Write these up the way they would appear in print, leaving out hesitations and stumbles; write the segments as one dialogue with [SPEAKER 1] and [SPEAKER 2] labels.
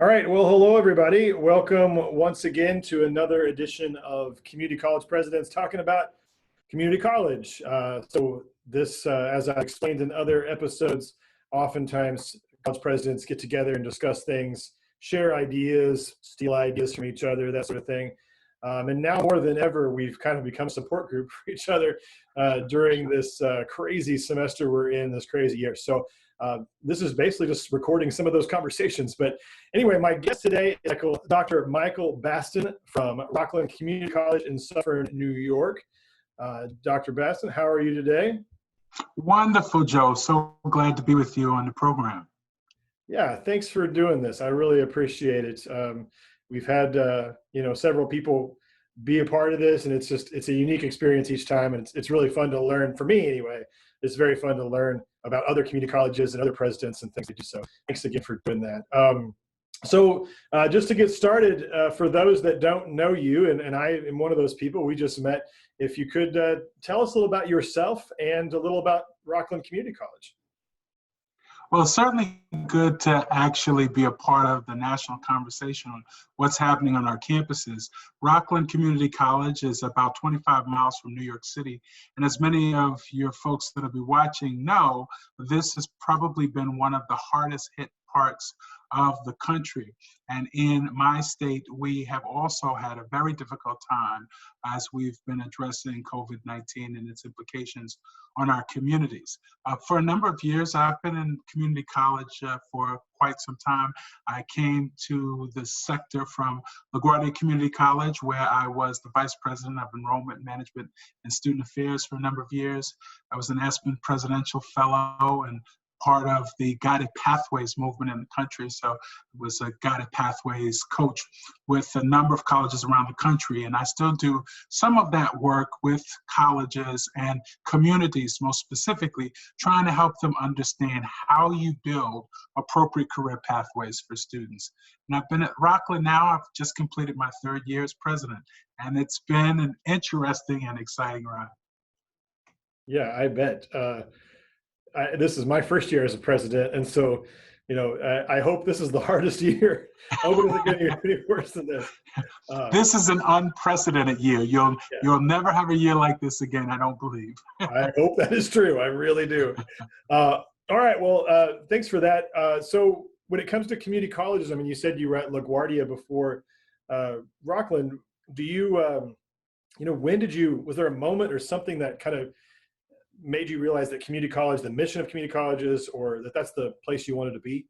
[SPEAKER 1] All right, well, hello everybody. Welcome once again to another edition of Community College Presidents talking about community college. So this, as I explained in other episodes, oftentimes college presidents get together and discuss things, share ideas, steal ideas from each other, that sort of thing. And now more than ever, we've kind of become a support group for each other during this crazy semester we're in, this crazy year. So this is basically just recording some of those conversations. But anyway, my guest today is Dr. Michael Baston from Rockland Community College in Suffern, New York. Dr. Baston, how are you today?
[SPEAKER 2] Wonderful, Joe. So glad to be with you on the program.
[SPEAKER 1] Yeah, thanks for doing this. I really appreciate it. We've had several people be a part of this, and it's a unique experience each time, and it's really fun to learn. For me, anyway, it's very fun to learn about other community colleges and other presidents and things they do. So thanks again for doing that. So just to get started, for those that don't know you, and I am one of those people we just met, if you could tell us a little about yourself and a little about Rockland Community College.
[SPEAKER 2] Well, it's certainly good to actually be a part of the national conversation on what's happening on our campuses. Rockland Community College is about 25 miles from New York City. And as many of your folks that will be watching know, this has probably been one of the hardest hit parts of the country. And in my state, we have also had a very difficult time as we've been addressing COVID-19 and its implications on our communities. For a number of years, I've been in community college for quite some time. I came to the sector from LaGuardia Community College, where I was the Vice President of Enrollment Management and Student Affairs for a number of years. I was an Aspen Presidential Fellow and part of the Guided Pathways movement in the country. So I was a Guided Pathways coach with a number of colleges around the country. And I still do some of that work with colleges and communities, most specifically, trying to help them understand how you build appropriate career pathways for students. And I've been at Rockland now. I've just completed my third year as president. And it's been an interesting and exciting ride.
[SPEAKER 1] Yeah, I bet. This is my first year as a president, and so, I hope this is the hardest year. I hope it doesn't get any worse than this.
[SPEAKER 2] This is an unprecedented year. You'll never have a year like this again, I don't believe.
[SPEAKER 1] I hope that is true. I really do. All right. Well, thanks for that. So when it comes to community colleges, I mean, you said you were at LaGuardia before Rockland. Do you, was there a moment or something that kind of made you realize that community college, the mission of community colleges, or that's the place you wanted to be?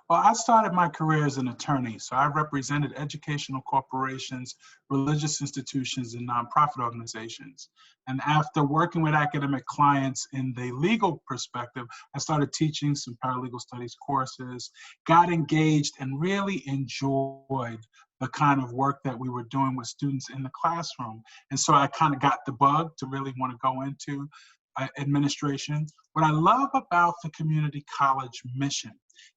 [SPEAKER 2] Well, I started my career as an attorney, so I represented educational corporations, religious institutions, and nonprofit organizations. And after working with academic clients in the legal perspective, I started teaching some paralegal studies courses, got engaged, and really enjoyed the kind of work that we were doing with students in the classroom. And so I kind of got the bug to really want to go into administration. What I love about the community college mission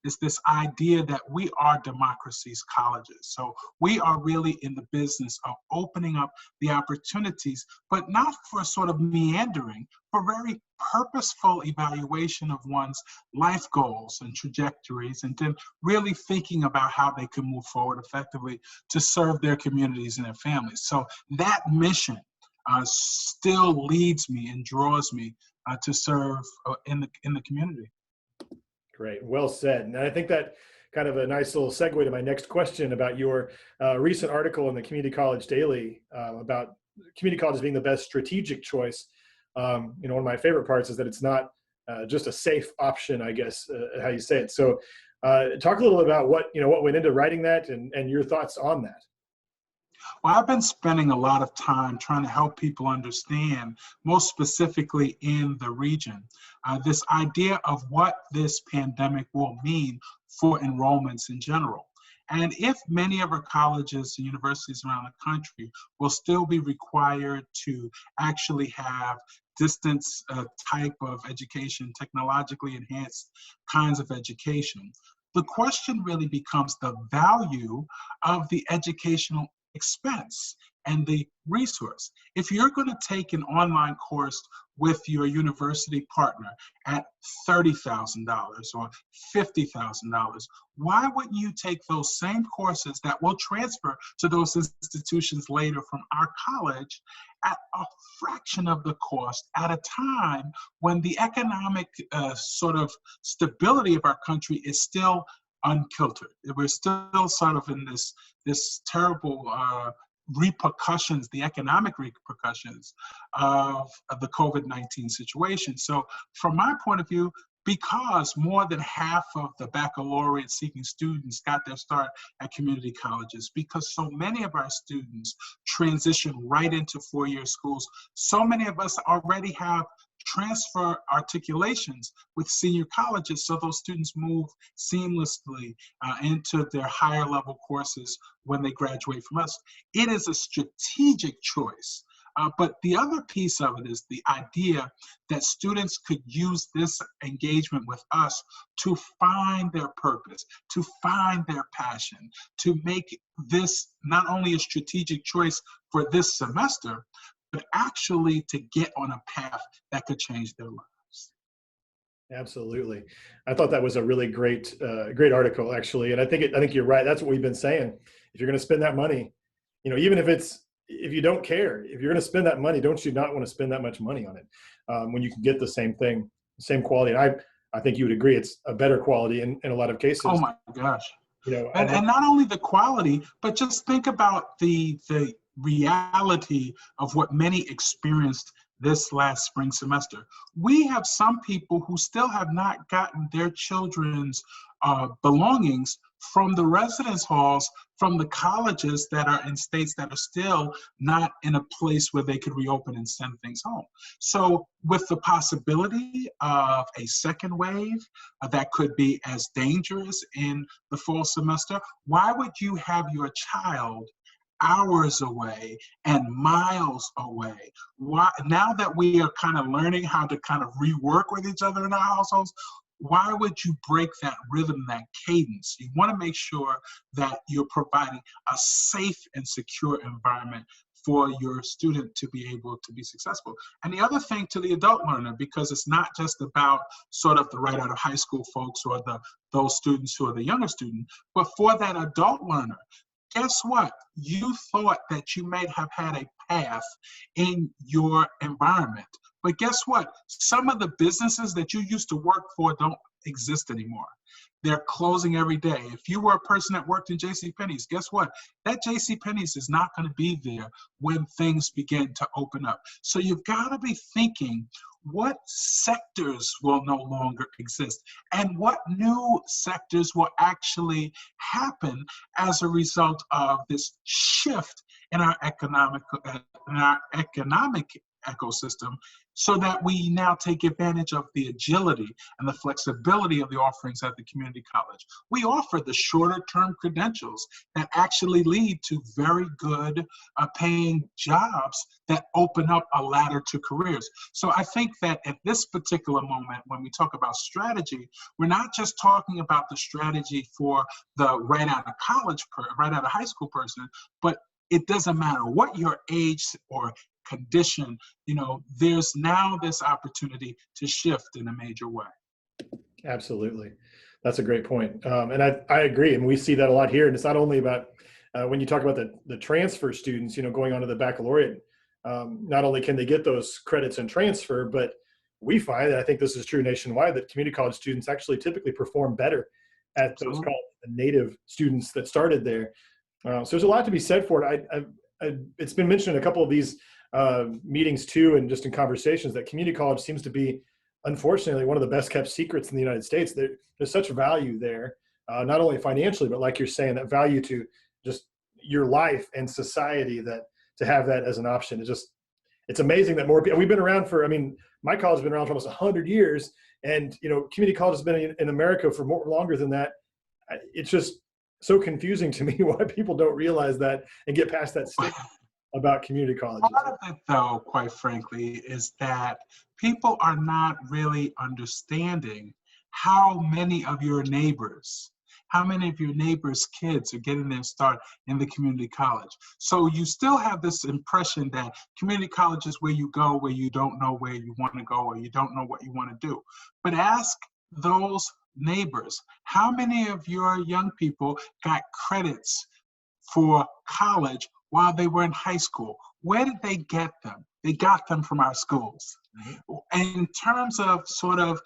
[SPEAKER 2] is this idea that we are democracy's colleges. So we are really in the business of opening up the opportunities, but not for sort of meandering, for very purposeful evaluation of one's life goals and trajectories, and then really thinking about how they can move forward effectively to serve their communities and their families. So that mission still leads me and draws me to serve in the community.
[SPEAKER 1] Great, well said. And I think that kind of a nice little segue to my next question about your recent article in the Community College Daily about community colleges being the best strategic choice. One of my favorite parts is that it's not just a safe option, I guess, how you say it. So talk a little about what went into writing that and your thoughts on that.
[SPEAKER 2] Well, I've been spending a lot of time trying to help people understand, most specifically in the region, this idea of what this pandemic will mean for enrollments in general. And if many of our colleges and universities around the country will still be required to actually have distance type of education, technologically enhanced kinds of education, the question really becomes the value of the educational expense and the resource. If you're going to take an online course with your university partner at $30,000 or $50,000, why wouldn't you take those same courses that will transfer to those institutions later from our college at a fraction of the cost at a time when the economic sort of stability of our country is still unkiltered? We're still sort of in this terrible repercussions, the economic repercussions of the COVID-19 situation. So from my point of view, because more than half of the baccalaureate seeking students got their start at community colleges, because so many of our students transition right into four-year schools, so many of us already have transfer articulations with senior colleges, so those students move seamlessly into their higher level courses when they graduate from us. It is a strategic choice. But the other piece of it is the idea that students could use this engagement with us to find their purpose, to find their passion, to make this not only a strategic choice for this semester, but actually to get on a path that could change their lives.
[SPEAKER 1] Absolutely. I thought that was a really great article, actually. And I think you're right. That's what we've been saying. If you're going to spend that money, even if you don't care, if you're going to spend that money, don't you not want to spend that much money on it when you can get the same thing, same quality? And I think you would agree it's a better quality in a lot of cases.
[SPEAKER 2] Oh my gosh. And not only the quality, but just think about the reality of what many experienced this last spring semester. We have some people who still have not gotten their children's belongings from the residence halls, from the colleges that are in states that are still not in a place where they could reopen and send things home. So with the possibility of a second wave that could be as dangerous in the fall semester, why would you have your child hours away and miles away? Why, now that we are kind of learning how to kind of rework with each other in our households, why would you break that rhythm, that cadence? You want to make sure that you're providing a safe and secure environment for your student to be able to be successful. And the other thing to the adult learner, because it's not just about sort of the right out of high school folks or those students who are the younger student, but for that adult learner, guess what? You thought that you may have had a path in your environment. But guess what? Some of the businesses that you used to work for don't exist anymore. They're closing every day. If you were a person that worked in JCPenney's, guess what? That JCPenney's is not going to be there when things begin to open up. So you've got to be thinking, what sectors will no longer exist and what new sectors will actually happen as a result of this shift in our economic ecosystem, so that we now take advantage of the agility and the flexibility of the offerings at the community college. We offer the shorter term credentials that actually lead to very good paying jobs that open up a ladder to careers. So I think that at this particular moment, when we talk about strategy, we're not just talking about the strategy for the right out of high school person, but it doesn't matter what your age or condition, there's now this opportunity to shift in a major way.
[SPEAKER 1] Absolutely. That's a great point. And I agree. And we see that a lot here. And it's not only about when you talk about the transfer students, going on to the baccalaureate, not only can they get those credits and transfer, but we find, and I think this is true nationwide, that community college students actually typically perform better at those native students that started there. So there's a lot to be said for it. It's been mentioned in a couple of these meetings too, and just in conversations, that community college seems to be, unfortunately, one of the best kept secrets in the United States. There's such value there, not only financially, but like you're saying, that value to just your life and society, that to have that as an option. It's amazing that more people, we've been around for, my college has been around for almost 100 years, and community college has been in America for longer than that. It's just so confusing to me why people don't realize that and get past that stigma about community colleges.
[SPEAKER 2] Part of it, though, quite frankly, is that people are not really understanding how many of your neighbors How many of your neighbors' kids are getting their start in the community college? So you still have this impression that community college is where you go, where you don't know where you want to go, or you don't know what you want to do. But ask those neighbors, how many of your young people got credits for college while they were in high school? Where did they get them? They got them from our schools. And in terms of sort of,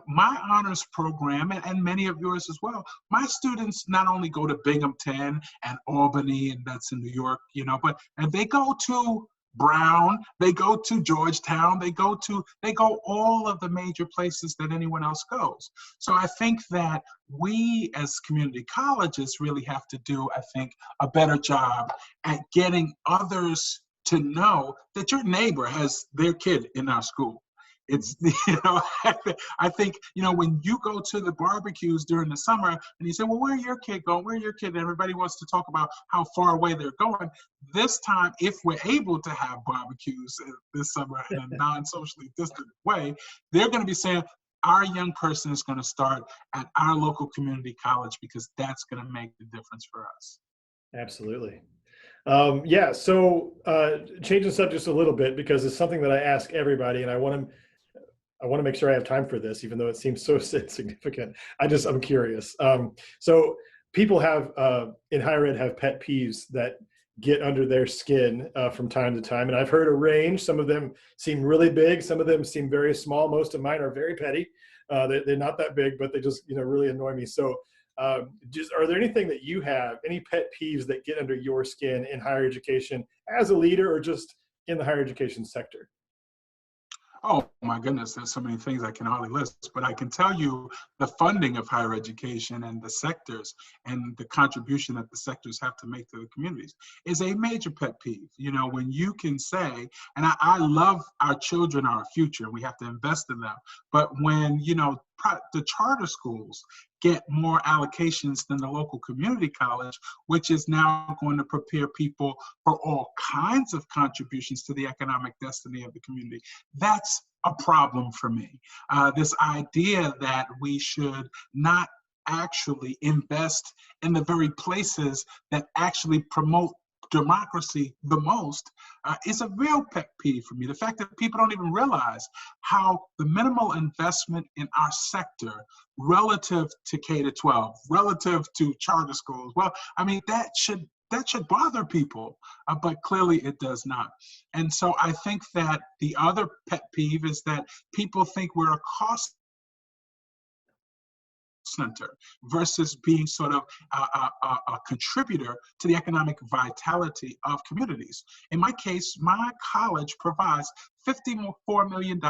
[SPEAKER 2] my honors program, and many of yours as well, my students not only go to Binghamton and Albany, and that's in New York, but and they go to Brown, they go to Georgetown, they go all of the major places that anyone else goes. So I think that we as community colleges really have to do, I think, a better job at getting others to know that your neighbor has their kid in our school. It's, I think, when you go to the barbecues during the summer and you say, well, where your kid going? Where your kid? And everybody wants to talk about how far away they're going. This time, if we're able to have barbecues this summer in a non-socially distant way, they're going to be saying, our young person is going to start at our local community college because that's going to make the difference for us.
[SPEAKER 1] Absolutely. So changing subjects a little bit because it's something that I ask everybody, and I want to make sure I have time for this, even though it seems so insignificant. I'm curious. So people have in higher ed have pet peeves that get under their skin from time to time, and I've heard a range. Some of them seem really big, some of them seem very small. Most of mine are very petty. They're not that big, but they just really annoy me. So are there anything that you have, any pet peeves that get under your skin in higher education as a leader or just in the higher education sector?
[SPEAKER 2] Oh my goodness, there's so many things I can hardly list, but I can tell you the funding of higher education and the sectors and the contribution that the sectors have to make to the communities is a major pet peeve. When you can say, and I love our children, our future, and we have to invest in them, but when, the charter schools get more allocations than the local community college, which is now going to prepare people for all kinds of contributions to the economic destiny of the community. That's a problem for me. This idea that we should not actually invest in the very places that actually promote democracy the most is a real pet peeve for me. The fact that people don't even realize how the minimal investment in our sector relative to K-12, relative to charter schools, that should bother people, but clearly it does not. And so I think that the other pet peeve is that people think we're a cost center versus being sort of a contributor to the economic vitality of communities. In my case, my college provides $54 million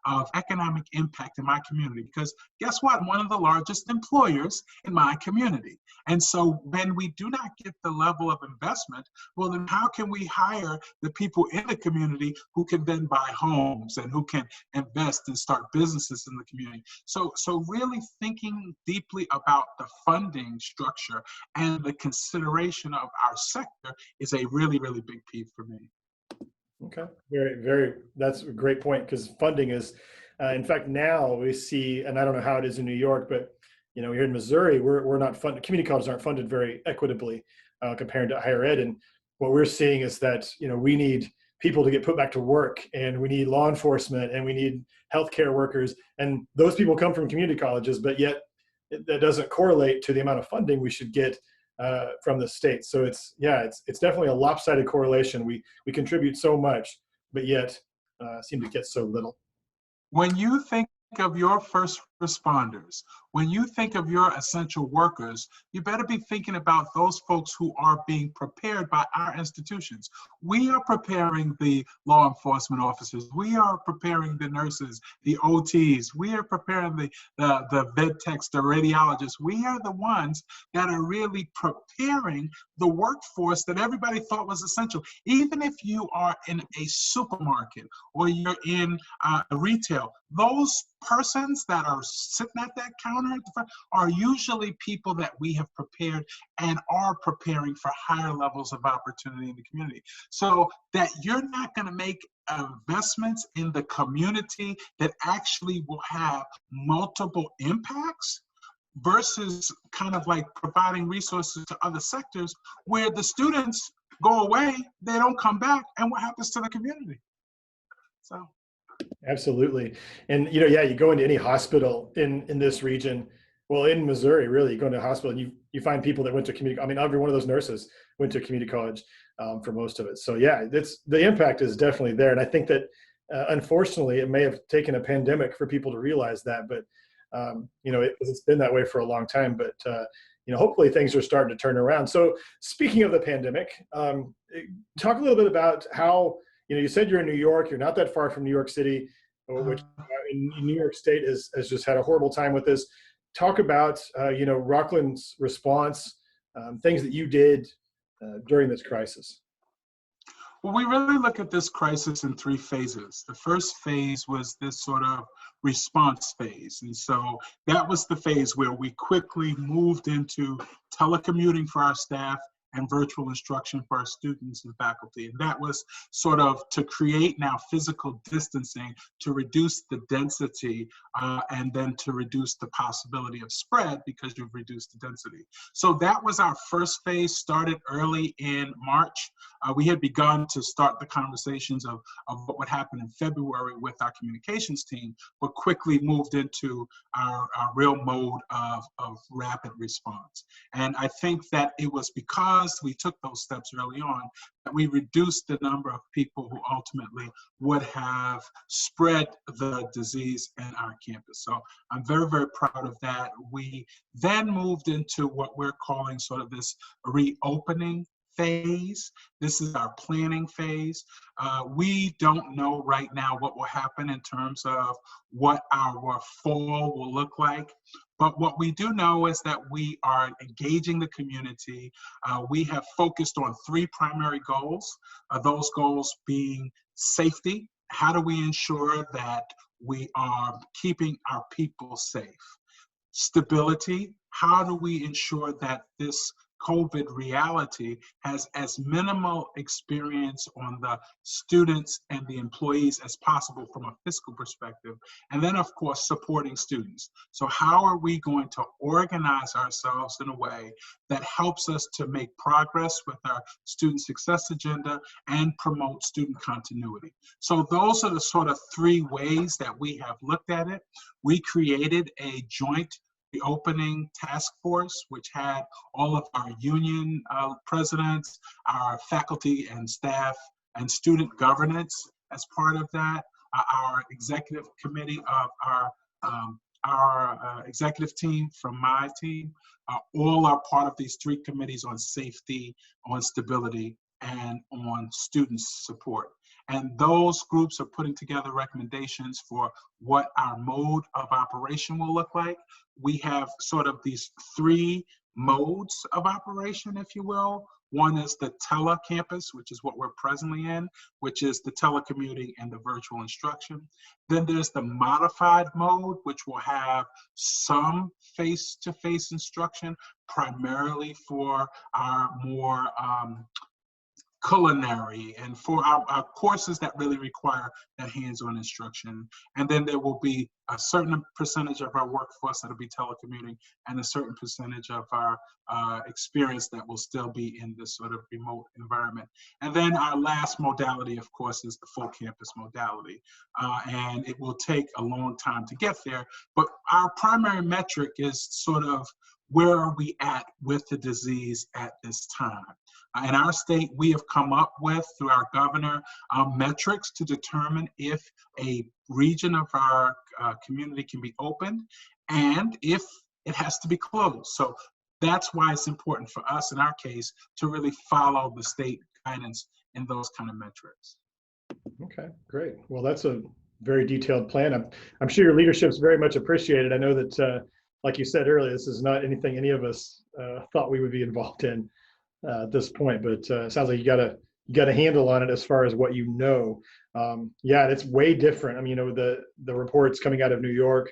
[SPEAKER 2] of economic impact in my community because guess what? I'm one of the largest employers in my community. And so when we do not get the level of investment, well, then how can we hire the people in the community who can then buy homes and who can invest and start businesses in the community? So really thinking deeply about the funding structure and the consideration of our sector is a really, really big peeve for me.
[SPEAKER 1] Okay, that's a great point because funding is, in fact, now we see, and I don't know how it is in New York, but here in Missouri, we're not funded, community colleges aren't funded very equitably compared to higher ed. And what we're seeing is that, we need people to get put back to work and we need law enforcement and we need healthcare workers. And those people come from community colleges, but yet that doesn't correlate to the amount of funding we should get from the state. So it's definitely a lopsided correlation. We contribute so much, but yet seem to get so little.
[SPEAKER 2] When you think of your first responders, when you think of your essential workers, you better be thinking about those folks who are being prepared by our institutions. We are preparing the law enforcement officers. We are preparing the nurses, the OTs. We are preparing the vet techs, the radiologists. We are the ones that are really preparing the workforce that everybody thought was essential. Even if you are in a supermarket or you're in retail, those persons that are sitting at that counter at the front are usually people that we have prepared and are preparing for higher levels of opportunity in the community. So that you're not going to make investments in the community that actually will have multiple impacts versus kind of like providing resources to other sectors where the students go away, they don't come back, and what happens to the community? So.
[SPEAKER 1] Absolutely. And, yeah, you go into any hospital in this region, well, in Missouri, really, you go into a hospital and you find people that went to community. I mean, every one of those nurses went to community college for most of it. So yeah, the impact is definitely there. And I think that unfortunately, it may have taken a pandemic for people to realize that, but it's been that way for a long time. But hopefully things are starting to turn around. So speaking of the pandemic, talk a little bit about how, you said you're in New York, you're not that far from New York City, which in New York State has just had a horrible time with this. Talk about, Rockland's response, things that you did during this crisis.
[SPEAKER 2] Well, we really look at this crisis in three phases. The first phase was this sort of response phase. And so that was the phase where we quickly moved into telecommuting for our staff and virtual instruction for our students and faculty. And that was sort of to create now physical distancing to reduce the density and then to reduce the possibility of spread because you've reduced the density. So that was our first phase, started early in March. We had begun to start the conversations of what would happen in February with our communications team, but quickly moved into our real mode of rapid response. And I think that it was because we took those steps early on that we reduced the number of people who ultimately would have spread the disease in our campus. So I'm very, very proud of that. We then moved into what we're calling sort of this reopening phase. This is our planning phase. We don't know right now what will happen in terms of what our fall will look like. But what we do know is that we are engaging the community. We have focused on three primary goals, those goals being safety. How do we ensure that we are keeping our people safe? Stability. How do we ensure that this COVID reality has as minimal experience on the students and the employees as possible from a fiscal perspective? And then, of course, supporting students. So how are we going to organize ourselves in a way that helps us to make progress with our student success agenda and promote student continuity? So those are the sort of three ways that we have looked at it. We created a joint reopening task force, which had all of our union presidents, our faculty and staff, and student governance as part of that. Our executive committee of our executive team from my team, all are part of these three committees on safety, on stability, and on student support. And those groups are putting together recommendations for what our mode of operation will look like. We have sort of these three modes of operation, if you will. One is the telecampus, which is what we're presently in, which is the telecommuting and the virtual instruction. Then there's the modified mode, which will have some face-to-face instruction, primarily for our more culinary and for our courses that really require that hands-on instruction. And then there will be a certain percentage of our workforce that will be telecommuting and a certain percentage of our experience that will still be in this sort of remote environment. And then our last modality, of course, is the full campus modality. And it will take a long time to get there, but our primary metric is sort of where are we at with the disease at this time? In our state, we have come up with, through our governor, metrics to determine if a region of our community can be opened and if it has to be closed. So that's why it's important for us, in our case, to really follow the state guidance in those kind of metrics.
[SPEAKER 1] Okay, great. Well, that's a very detailed plan. I'm sure your leadership is very much appreciated. I know that, like you said earlier, this is not anything any of us thought we would be involved in at this point, but it sounds like you got a handle on it as far as what you know. Yeah, it's way different. I mean, the reports coming out of New York,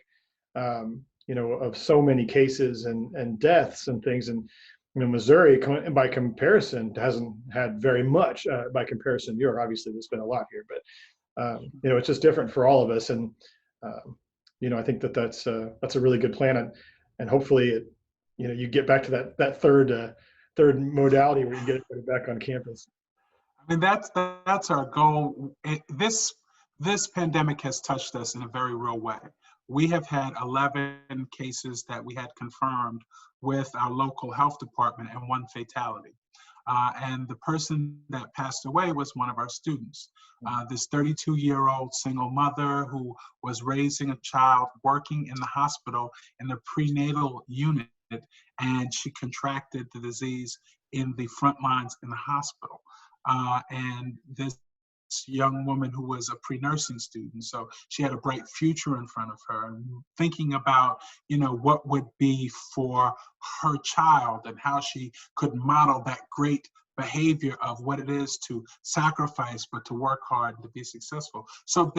[SPEAKER 1] of so many cases and deaths and things, and Missouri, by comparison, hasn't had very much by comparison to New York. Obviously, there's been a lot here, but it's just different for all of us. And I think that's a really good plan. and hopefully it, you get back to that third modality where you get back on campus.
[SPEAKER 2] I mean, that's our goal. This pandemic has touched us in a very real way. We have had 11 cases that we had confirmed with our local health department and 1 fatality. And the person that passed away was one of our students. This 32-year-old single mother who was raising a child, working in the hospital in the prenatal unit, and she contracted the disease in the front lines in the hospital. And this young woman who was a pre-nursing student, so she had a bright future in front of her, and thinking about what would be for her child and how she could model that great behavior of what it is to sacrifice but to work hard and to be successful. So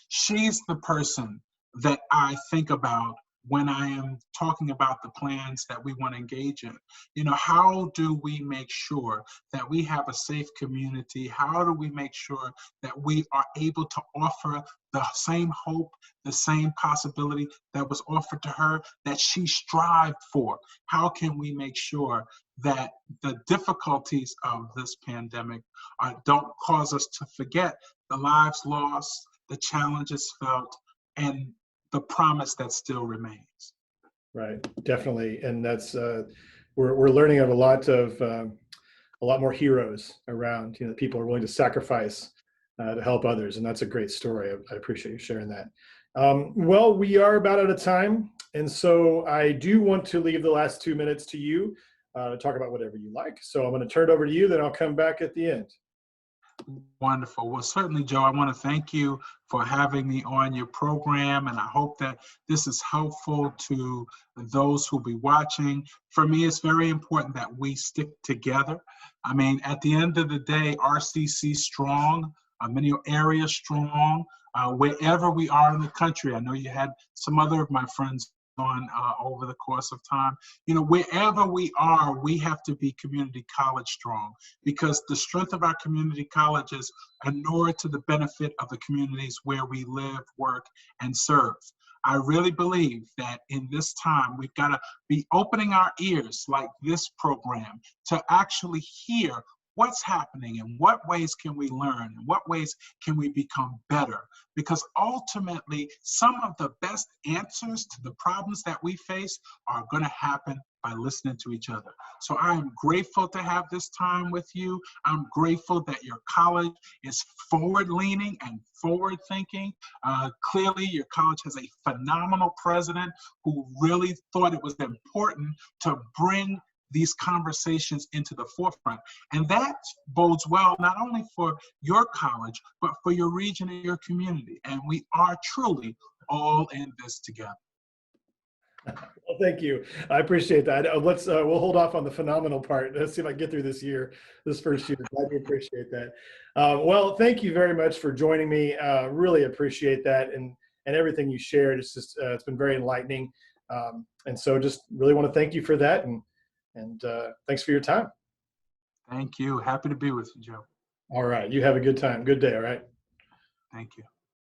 [SPEAKER 2] she's the person that I think about when I am talking about the plans that we want to engage in. How do we make sure that we have a safe community? How do we make sure that we are able to offer the same hope, the same possibility that was offered to her, that she strived for? How can we make sure that the difficulties of this pandemic don't cause us to forget the lives lost, the challenges felt, and the promise that still remains?
[SPEAKER 1] Right, definitely, and that's we're learning of a lot more heroes around. People are willing to sacrifice to help others, and that's a great story. I appreciate you sharing that. Well, we are about out of time, and so I do want to leave the last 2 minutes to you to talk about whatever you like. So I'm going to turn it over to you, then I'll come back at the end.
[SPEAKER 2] Wonderful. Well, certainly, Joe, I want to thank you for having me on your program, and I hope that this is helpful to those who'll be watching. For me, it's very important that we stick together. I mean, at the end of the day, RCC strong, Minneola area strong, wherever we are in the country. I know you had some other of my friends on over the course of time. Wherever we are, we have to be community college strong, because the strength of our community colleges inure to the benefit of the communities where we live, work, and serve. I really believe that in this time, we've got to be opening our ears like this program to actually hear what's happening and what ways can we learn and what ways can we become better, because ultimately some of the best answers to the problems that we face are going to happen by listening to each other. So I am grateful to have this time with you. I'm grateful that your college is forward-leaning and forward-thinking. Clearly, your college has a phenomenal president who really thought it was important to bring these conversations into the forefront. And that bodes well not only for your college, but for your region and your community. And we are truly all in this together.
[SPEAKER 1] Well, thank you. I appreciate that. We'll hold off on the phenomenal part. Let's see if I can get through this first year. I do appreciate that. Well, thank you very much for joining me. Really appreciate that, and everything you shared. It's been very enlightening. And so just really want to thank you for that. And thanks for your time.
[SPEAKER 2] Thank you. Happy to be with you, Joe.
[SPEAKER 1] All right. You have a good time. Good day. All right.
[SPEAKER 2] Thank you.